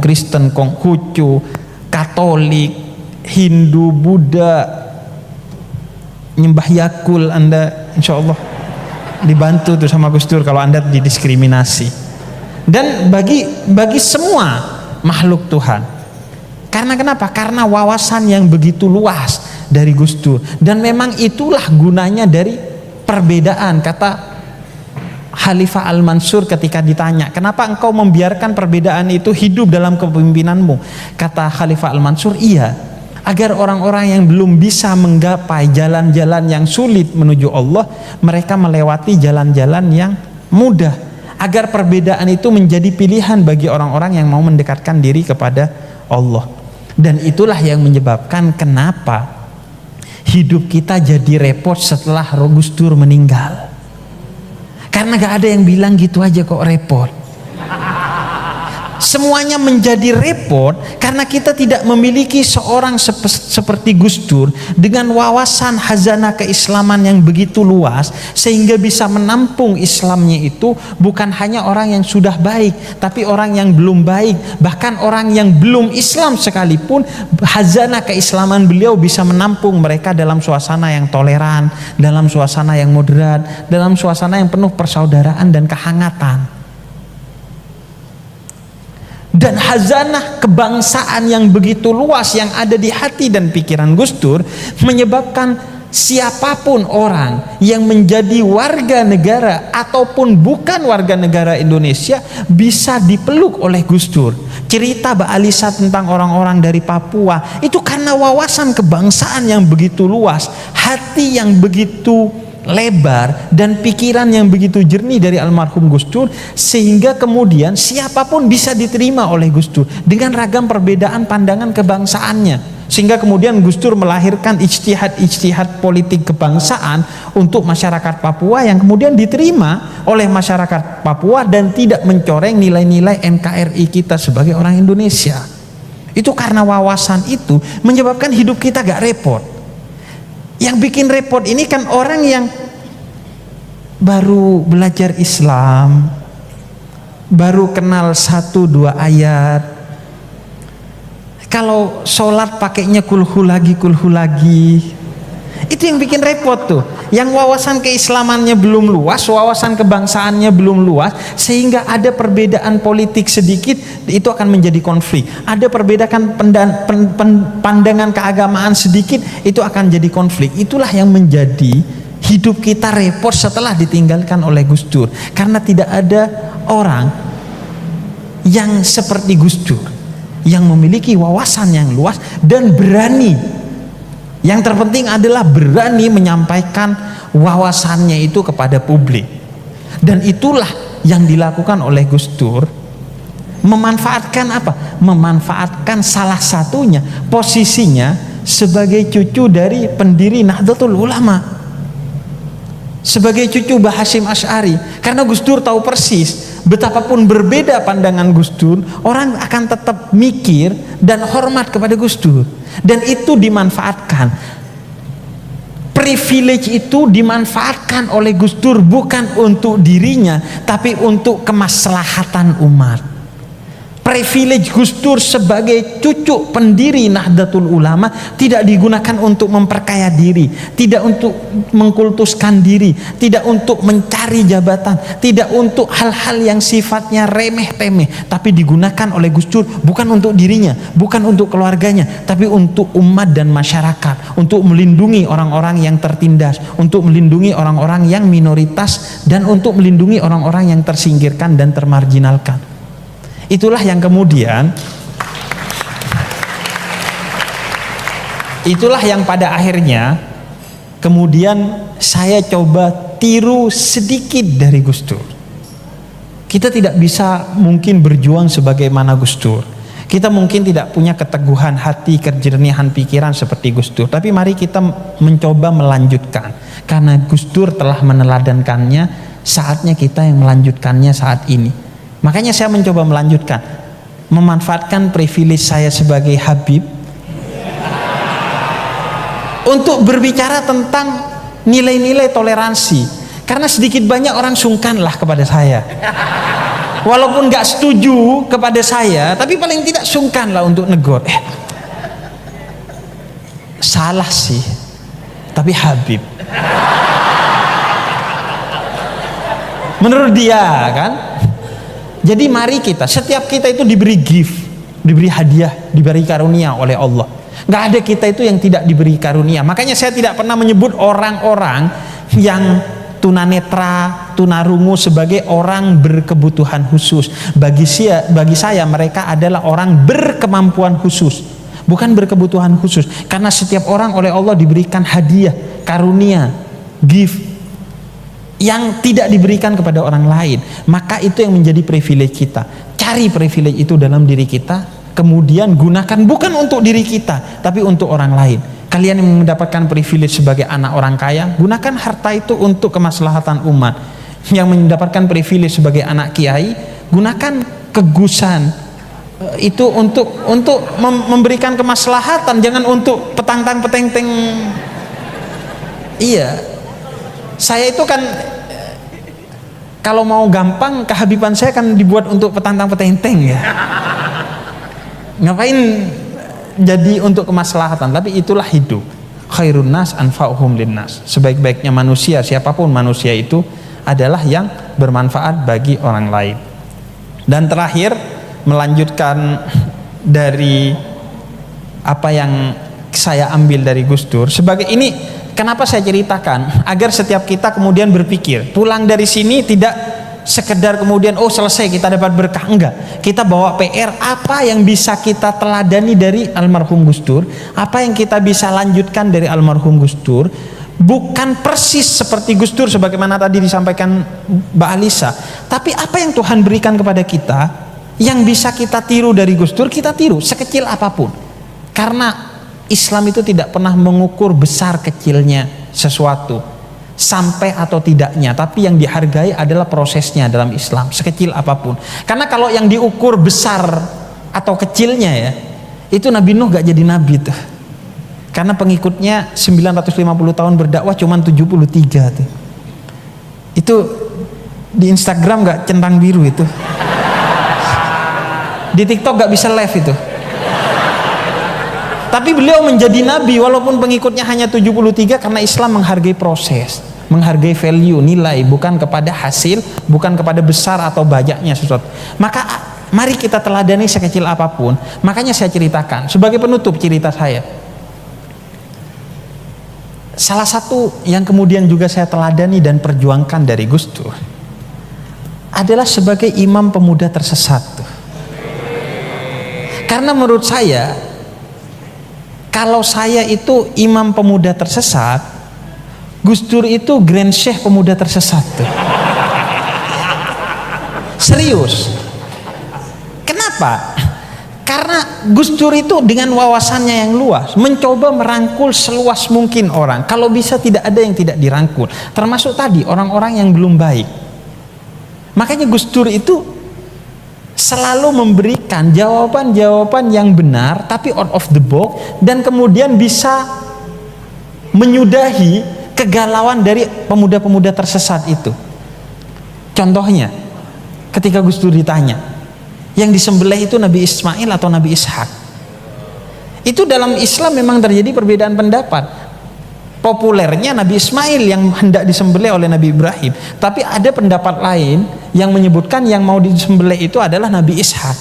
Kristen, Konghucu, Katolik, Hindu, Buddha, nyembah Yakul, Anda insya Allah dibantu tuh sama Gus Dur kalau Anda didiskriminasi. Dan bagi semua makhluk Tuhan. Karena kenapa? Karena wawasan yang begitu luas dari Gus Dur. Dan memang itulah gunanya dari perbedaan. Kata Khalifah Al-Mansur ketika ditanya, kenapa engkau membiarkan perbedaan itu hidup dalam kepemimpinanmu? Kata Khalifah Al-Mansur, iya, agar orang-orang yang belum bisa menggapai jalan-jalan yang sulit menuju Allah, mereka melewati jalan-jalan yang mudah, agar perbedaan itu menjadi pilihan bagi orang-orang yang mau mendekatkan diri kepada Allah. Dan itulah yang menyebabkan kenapa hidup kita jadi repot setelah Gus Dur meninggal. Karena gak ada yang bilang gitu aja kok repot. Semuanya menjadi repot karena kita tidak memiliki seorang seperti Gus Dur dengan wawasan khazanah keislaman yang begitu luas, sehingga bisa menampung Islamnya itu bukan hanya orang yang sudah baik, tapi orang yang belum baik, bahkan orang yang belum Islam sekalipun, khazanah keislaman beliau bisa menampung mereka dalam suasana yang toleran, dalam suasana yang moderat, dalam suasana yang penuh persaudaraan dan kehangatan. Dan khazanah kebangsaan yang begitu luas yang ada di hati dan pikiran Gus Dur menyebabkan siapapun orang yang menjadi warga negara ataupun bukan warga negara Indonesia bisa dipeluk oleh Gus Dur. Cerita Mbak Alisa tentang orang-orang dari Papua itu karena wawasan kebangsaan yang begitu luas, hati yang begitu lebar dan pikiran yang begitu jernih dari almarhum Gus Dur, sehingga kemudian siapapun bisa diterima oleh Gus Dur dengan ragam perbedaan pandangan kebangsaannya, sehingga kemudian Gus Dur melahirkan ijtihad politik kebangsaan untuk masyarakat Papua yang kemudian diterima oleh masyarakat Papua dan tidak mencoreng nilai-nilai NKRI kita sebagai orang Indonesia. Itu karena wawasan itu menyebabkan hidup kita gak repot. Yang bikin repot ini kan orang yang baru belajar Islam, baru kenal 1-2 ayat. Kalau sholat pakainya kulhu lagi. Itu yang bikin repot tuh. Yang wawasan keislamannya belum luas, wawasan kebangsaannya belum luas, sehingga ada perbedaan politik sedikit, itu akan menjadi konflik. Ada perbedaan pandangan keagamaan sedikit, itu akan jadi konflik. Itulah yang menjadi hidup kita repot setelah ditinggalkan oleh Gus Dur. Karena tidak ada orang yang seperti Gus Dur, yang memiliki wawasan yang luas dan berani. Yang terpenting adalah berani menyampaikan wawasannya itu kepada publik. Dan itulah yang dilakukan oleh Gus Dur. Memanfaatkan apa? Memanfaatkan salah satunya posisinya sebagai cucu dari pendiri Nahdlatul Ulama, sebagai cucu Mbah Hasyim Asy'ari. Karena Gus Dur tahu persis betapapun berbeda pandangan Gus Dur, orang akan tetap mikir dan hormat kepada Gus Dur. Dan itu dimanfaatkan. Privilege itu dimanfaatkan oleh Gus Dur bukan untuk dirinya, tapi untuk kemaslahatan umat. Privilege Gus Dur sebagai cucu pendiri Nahdlatul Ulama tidak digunakan untuk memperkaya diri, tidak untuk mengkultuskan diri, tidak untuk mencari jabatan, tidak untuk hal-hal yang sifatnya remeh-temeh, tapi digunakan oleh Gus Dur bukan untuk dirinya, bukan untuk keluarganya, tapi untuk umat dan masyarakat, untuk melindungi orang-orang yang tertindas, untuk melindungi orang-orang yang minoritas, dan untuk melindungi orang-orang yang tersingkirkan dan termarginalkan. Itulah yang kemudian, itulah yang pada akhirnya kemudian saya coba tiru sedikit dari Gus Dur. Kita tidak bisa mungkin berjuang sebagaimana Gus Dur. Kita mungkin tidak punya keteguhan hati, kejernihan pikiran seperti Gus Dur. Tapi mari kita mencoba melanjutkan. Karena Gus Dur telah meneladankannya, saatnya kita yang melanjutkannya saat ini. Makanya saya mencoba melanjutkan, memanfaatkan privilege saya sebagai Habib untuk berbicara tentang nilai-nilai toleransi. Karena sedikit banyak orang sungkanlah kepada saya. walaupun nggak setuju kepada saya, tapi paling tidak sungkan lah untuk negor. Salah sih, tapi Habib. Menurut dia kan. Jadi mari kita, setiap kita itu diberi gift, diberi hadiah, diberi karunia oleh Allah. Nggak ada kita itu yang tidak diberi karunia. Makanya saya tidak pernah menyebut orang-orang yang tunanetra, tunarungu sebagai orang berkebutuhan khusus. Bagi saya mereka adalah orang berkemampuan khusus, bukan berkebutuhan khusus. Karena setiap orang oleh Allah diberikan hadiah, karunia, gift yang tidak diberikan kepada orang lain. Maka itu yang menjadi privilege kita. Cari privilege itu dalam diri kita, kemudian gunakan bukan untuk diri kita, tapi untuk orang lain. Kalian yang mendapatkan privilege sebagai anak orang kaya, gunakan harta itu untuk kemaslahatan umat. Yang mendapatkan privilege sebagai anak kiai, gunakan kegusan itu untuk memberikan kemaslahatan, jangan untuk petang-tang peteng-teng. Iya. Saya itu kan kalau mau gampang, kehabiban saya kan dibuat untuk petantang petenteng ya. Ngapain jadi untuk kemaslahatan? Tapi itulah hidup. Khairun nas anfa'uhum linnas. Sebaik-baiknya manusia, siapapun manusia itu adalah yang bermanfaat bagi orang lain. Dan terakhir, melanjutkan dari apa yang saya ambil dari Gus Dur. Sebagai ini, kenapa saya ceritakan? Agar setiap kita kemudian berpikir, pulang dari sini tidak sekedar kemudian oh selesai kita dapat berkah, enggak. Kita bawa PR, apa yang bisa kita teladani dari almarhum Gus Dur, apa yang kita bisa lanjutkan dari almarhum Gus Dur. Bukan persis seperti Gus Dur sebagaimana tadi disampaikan Mbak Alisa, tapi apa yang Tuhan berikan kepada kita yang bisa kita tiru dari Gus Dur, kita tiru sekecil apapun. Karena Islam itu tidak pernah mengukur besar kecilnya sesuatu, sampai atau tidaknya, tapi yang dihargai adalah prosesnya dalam Islam, sekecil apapun. Karena kalau yang diukur besar atau kecilnya ya, itu Nabi Nuh gak jadi nabi tuh. Karena pengikutnya 950 tahun berdakwah cuman 73 tuh. Itu di Instagram gak centang biru itu. Di TikTok gak bisa live itu. Tapi beliau menjadi nabi walaupun pengikutnya hanya 73, karena Islam menghargai proses, menghargai value, nilai, bukan kepada hasil, bukan kepada besar atau banyaknya sesuatu. Maka mari kita teladani sekecil apapun. Makanya saya ceritakan sebagai penutup cerita saya. Salah satu yang kemudian juga saya teladani dan perjuangkan dari Gus Dur adalah sebagai imam pemuda tersesat. Karena menurut saya, kalau saya itu imam pemuda tersesat, Gus Dur itu Grand Syekh pemuda tersesat tuh. Serius. Kenapa? Karena Gus Dur itu dengan wawasannya yang luas mencoba merangkul seluas mungkin orang. Kalau bisa tidak ada yang tidak dirangkul, termasuk tadi orang-orang yang belum baik. Makanya Gus Dur itu selalu memberikan jawaban-jawaban yang benar tapi out of the box, dan kemudian bisa menyudahi kegalauan dari pemuda-pemuda tersesat itu. Contohnya ketika Gus Dur ditanya, yang disembelih itu Nabi Ismail atau Nabi Ishak? Itu dalam Islam memang terjadi perbedaan pendapat. Populernya Nabi Ismail yang hendak disembelih oleh Nabi Ibrahim, tapi ada pendapat lain yang menyebutkan yang mau disembelih itu adalah Nabi Ishak.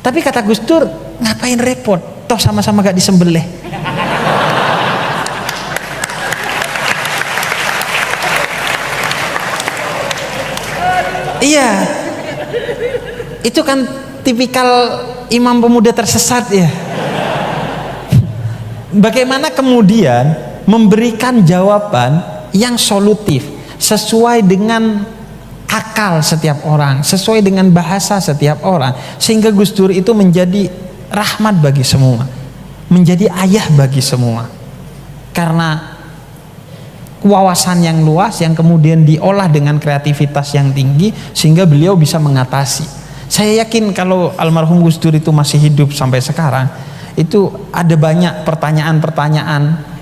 Tapi kata Gus Dur, ngapain repot, toh sama-sama gak disembelih. Iya, itu kan tipikal imam pemuda tersesat ya. Bagaimana kemudian memberikan jawaban yang solutif sesuai dengan akal setiap orang, sesuai dengan bahasa setiap orang, sehingga Gus Dur itu menjadi rahmat bagi semua, menjadi ayah bagi semua, karena wawasan yang luas yang kemudian diolah dengan kreativitas yang tinggi sehingga beliau bisa mengatasi. Saya yakin kalau almarhum Gus Dur itu masih hidup sampai sekarang, itu ada banyak pertanyaan-pertanyaan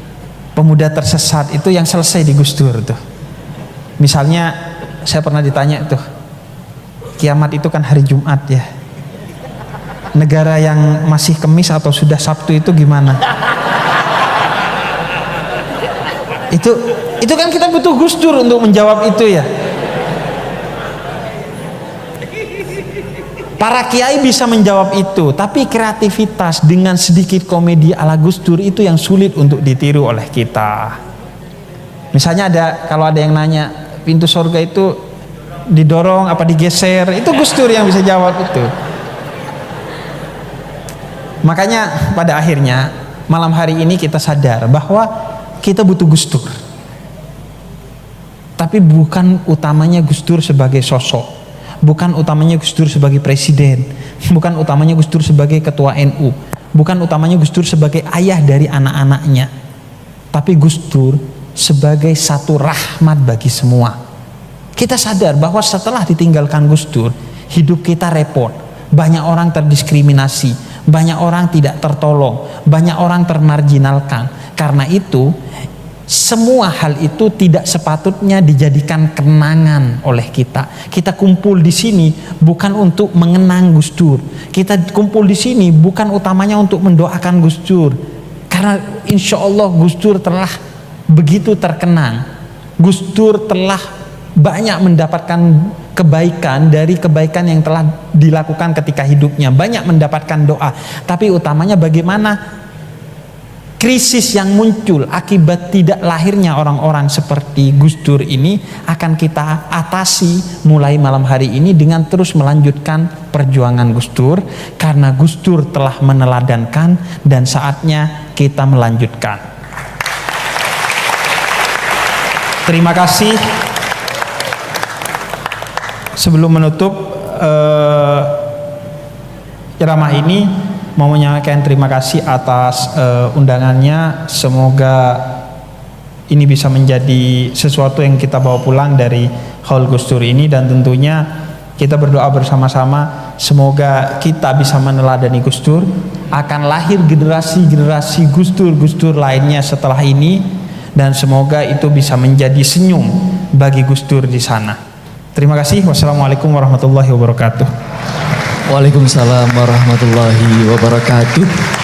pemuda tersesat itu yang selesai di Gus Dur tuh. Misalnya saya pernah ditanya tuh, kiamat itu kan hari Jumat ya. Negara yang masih Kemis atau sudah Sabtu itu gimana? Itu kan kita butuh Gus Dur untuk menjawab itu ya. Para kiai bisa menjawab itu, tapi kreativitas dengan sedikit komedi ala Gus Dur itu yang sulit untuk ditiru oleh kita. Misalnya kalau ada yang nanya pintu surga itu didorong apa digeser, itu Gus Dur yang bisa jawab itu. Makanya pada akhirnya malam hari ini kita sadar bahwa kita butuh Gus Dur, tapi bukan utamanya Gus Dur sebagai sosok, bukan utamanya Gus Dur sebagai presiden, bukan utamanya Gus Dur sebagai ketua NU, bukan utamanya Gus Dur sebagai ayah dari anak-anaknya, tapi Gus Dur sebagai satu rahmat bagi semua. Kita sadar bahwa setelah ditinggalkan Gus Dur, hidup kita repot, banyak orang terdiskriminasi, banyak orang tidak tertolong, banyak orang termarginalkan. Karena itu semua hal itu tidak sepatutnya dijadikan kenangan oleh kita. Kita kumpul di sini bukan untuk mengenang Gus Dur. Kita kumpul di sini bukan utamanya untuk mendoakan Gus Dur. Karena insya Allah Gus Dur telah begitu terkenang. Gus Dur telah banyak mendapatkan kebaikan dari kebaikan yang telah dilakukan ketika hidupnya, banyak mendapatkan doa. Tapi utamanya bagaimana krisis yang muncul akibat tidak lahirnya orang-orang seperti Gus Dur ini akan kita atasi mulai malam hari ini dengan terus melanjutkan perjuangan Gus Dur, karena Gus Dur telah meneladankan dan saatnya kita melanjutkan. Terima kasih. Sebelum menutup ceramah ini, mau menyampaikan terima kasih atas undangannya. Semoga ini bisa menjadi sesuatu yang kita bawa pulang dari Haul Gus Dur ini, dan tentunya kita berdoa bersama-sama semoga kita bisa meneladani Gus Dur, akan lahir generasi-generasi Gus Dur lainnya setelah ini, dan semoga itu bisa menjadi senyum bagi Gus Dur di sana. Terima kasih. Wassalamualaikum warahmatullahi wabarakatuh. Waalaikumsalam warahmatullahi wabarakatuh.